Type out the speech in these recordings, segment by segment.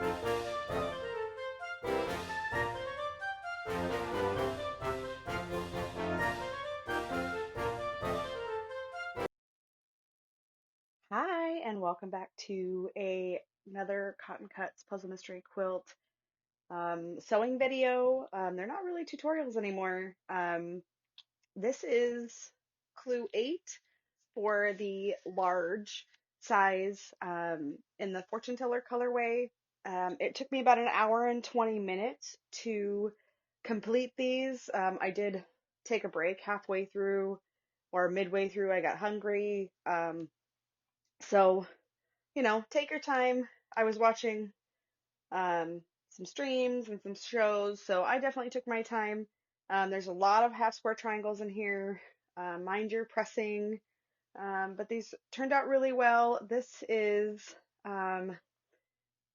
Hi, and welcome back to another Cotton Cuts Puzzle Mystery Quilt sewing video. They're not really tutorials anymore. This is clue 8 for the large size in the fortune teller colorway. It took me about an hour and 20 minutes to complete these. I did take a break halfway through or midway through. I got hungry. So take your time. I was watching some streams and some shows, so I definitely took my time. There's a lot of half square triangles in here. Mind your pressing, but these turned out really well. This is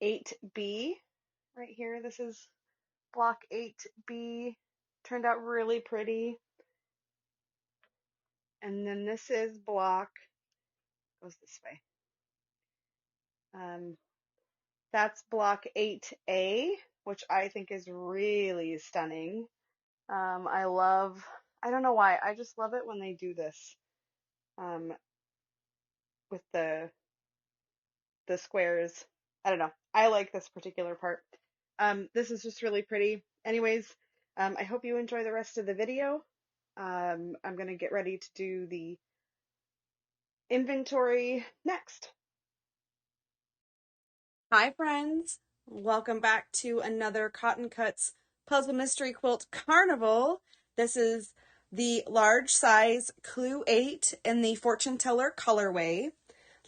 8B right here. This is block 8B. Turned out really pretty. And then this is block, goes this way. That's block 8A, which I think is really stunning. I don't know why, I just love it when they do this with the squares. I don't know. I like this particular part. This is just really pretty. Anyways, I hope you enjoy the rest of the video. I'm going to get ready to do the inventory next. Hi friends, welcome back to another Cotton Cuts Puzzle Mystery Quilt Carnival. This is the large size Clue 8 in the Fortune Teller colorway.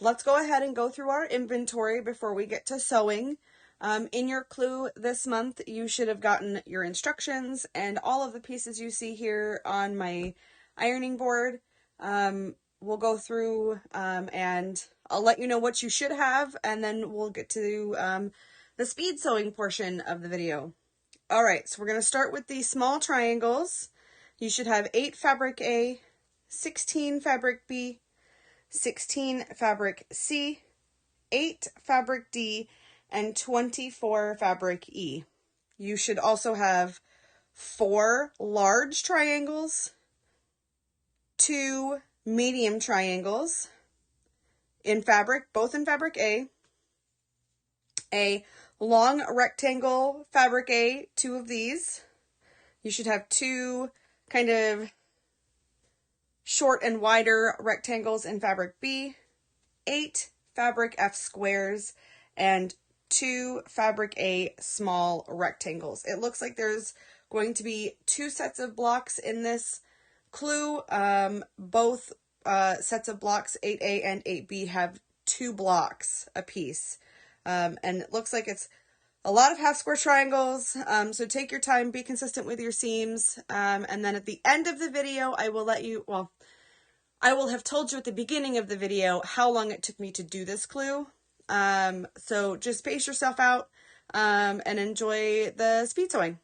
Let's go ahead and go through our inventory before we get to sewing. In your clue this month, you should have gotten your instructions and all of the pieces you see here on my ironing board. We'll go through and I'll let you know what you should have, and then we'll get to the speed sewing portion of the video. All right, so we're going to start with the small triangles. You should have 8 fabric A, 16 fabric B, 16 fabric C, 8 fabric D, and 24 fabric E. You should also have 4 large triangles, 2 medium triangles in fabric, both in fabric a long rectangle fabric A, 2 of these. You should have 2 kind of short and wider rectangles in fabric B, 8 fabric F squares, and 2 fabric A small rectangles. It looks like there's going to be 2 sets of blocks in this clue. Both sets of blocks, 8A and 8B, have 2 blocks apiece. And it looks like it's a lot of half square triangles, so take your time, be consistent with your seams, and then at the end of the video, I will have told you at the beginning of the video how long it took me to do this clue. So just pace yourself out and enjoy the speed sewing.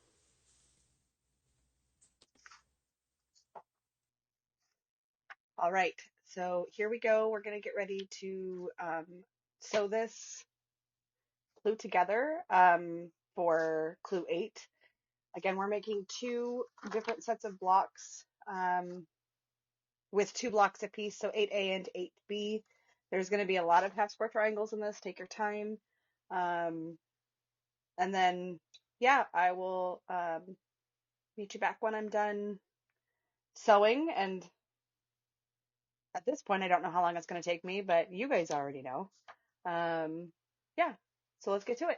All right, so here we go. We're going to get ready to sew this clue together for clue 8. Again, we're making 2 different sets of blocks with 2 blocks apiece, so 8A and 8B. There's going to be a lot of half square triangles in this. Take your time. And then, yeah, I will meet you back when I'm done sewing. And at this point, I don't know how long it's going to take me, but you guys already know. Yeah, so let's get to it.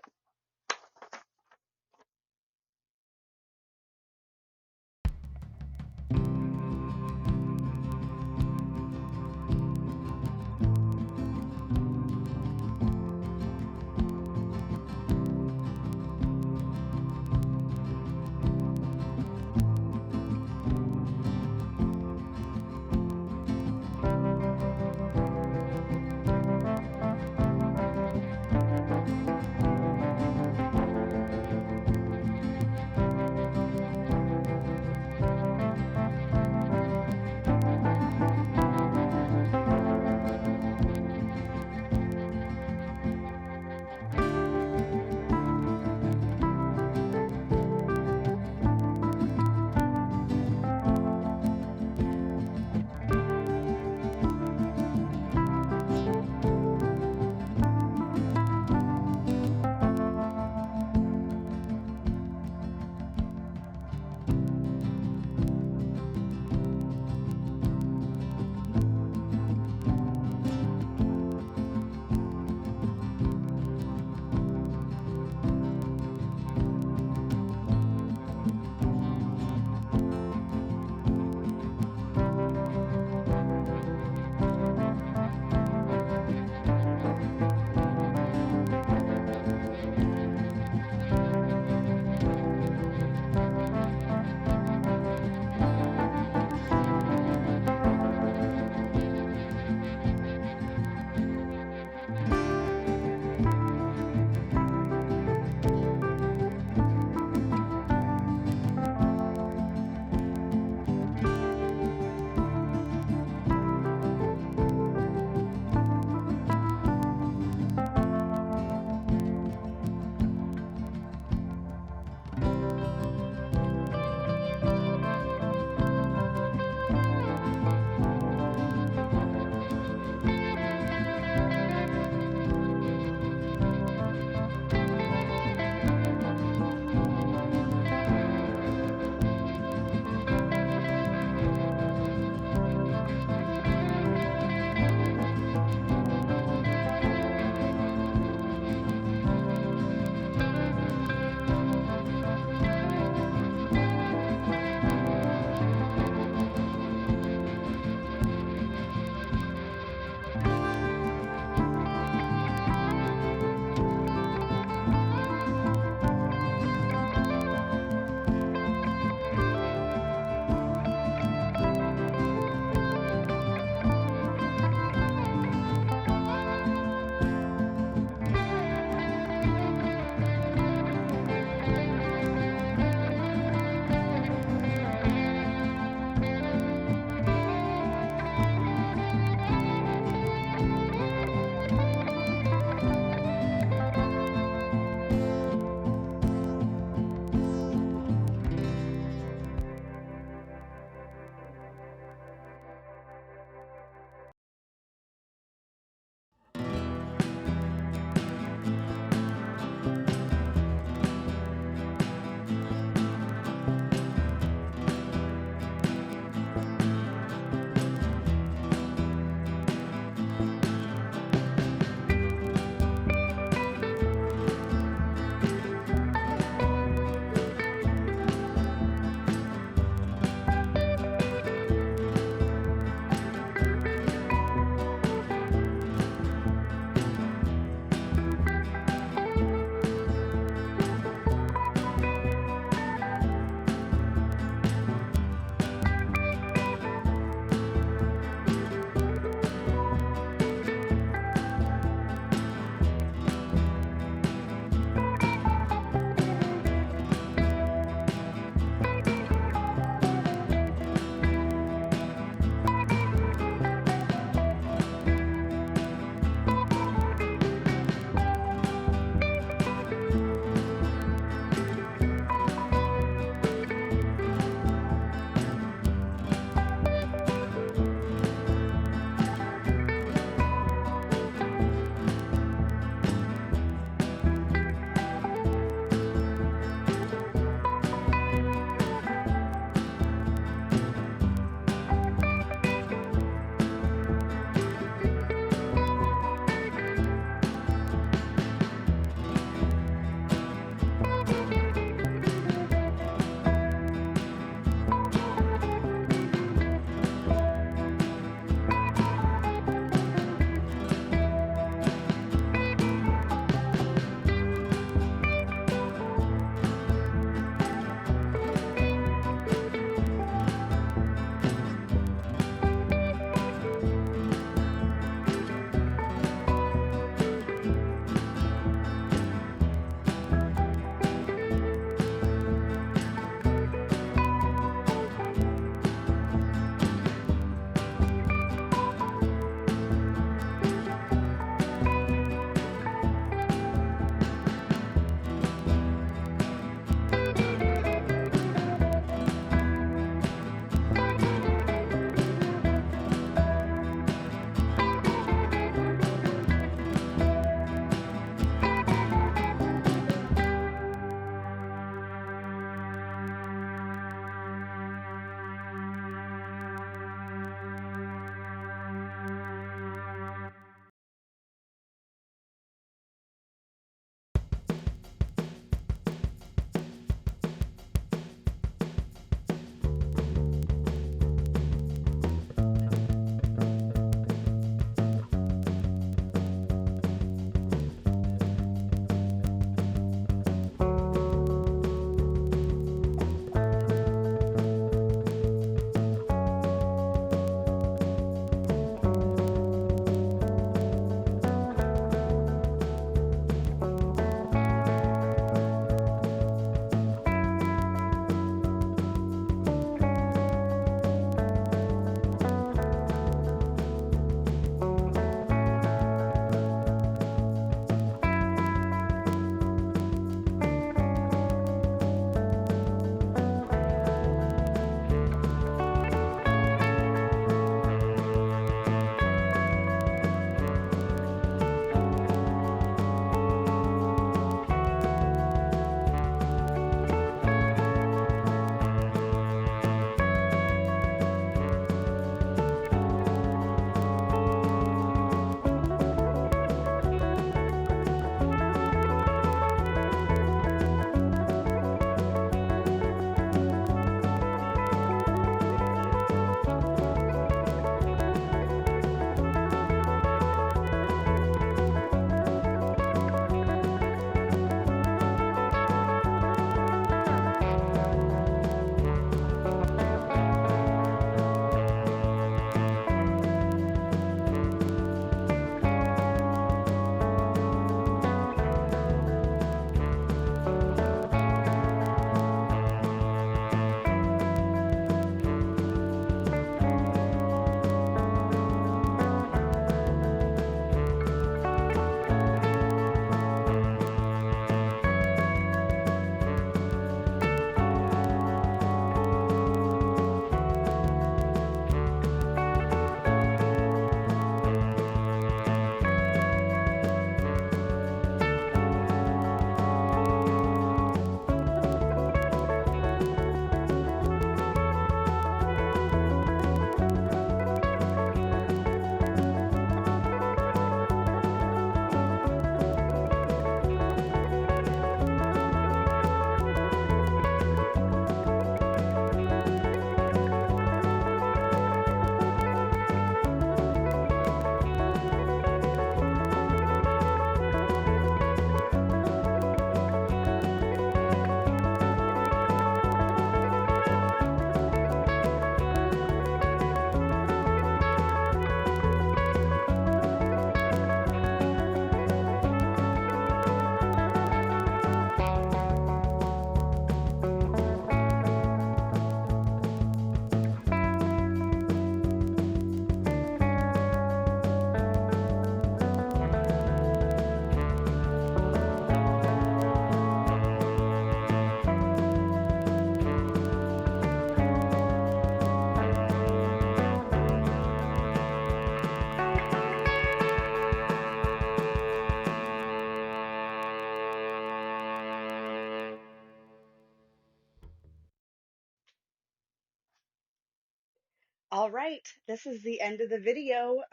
All right, this is the end of the video.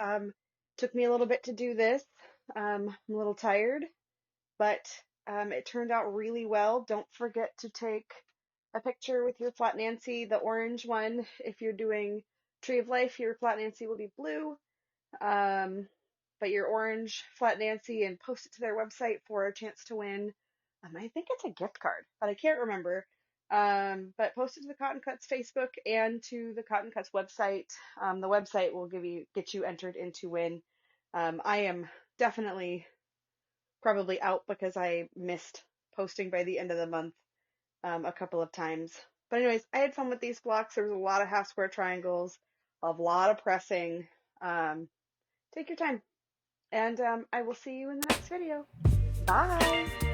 Took me a little bit to do this. I'm a little tired, but it turned out really well. Don't forget to take a picture with your Flat Nancy, the orange one. If you're doing Tree of Life, your Flat Nancy will be blue. But your orange Flat Nancy, and post it to their website for a chance to win. I think it's a gift card, but I can't remember. But post it to the Cotton Cuts Facebook and to the Cotton Cuts website. The website will get you entered in to win. I am definitely probably out because I missed posting by the end of the month a couple of times. But anyways, I had fun with these blocks. There was a lot of half square triangles, a lot of pressing. Take your time, and I will see you in the next video. Bye!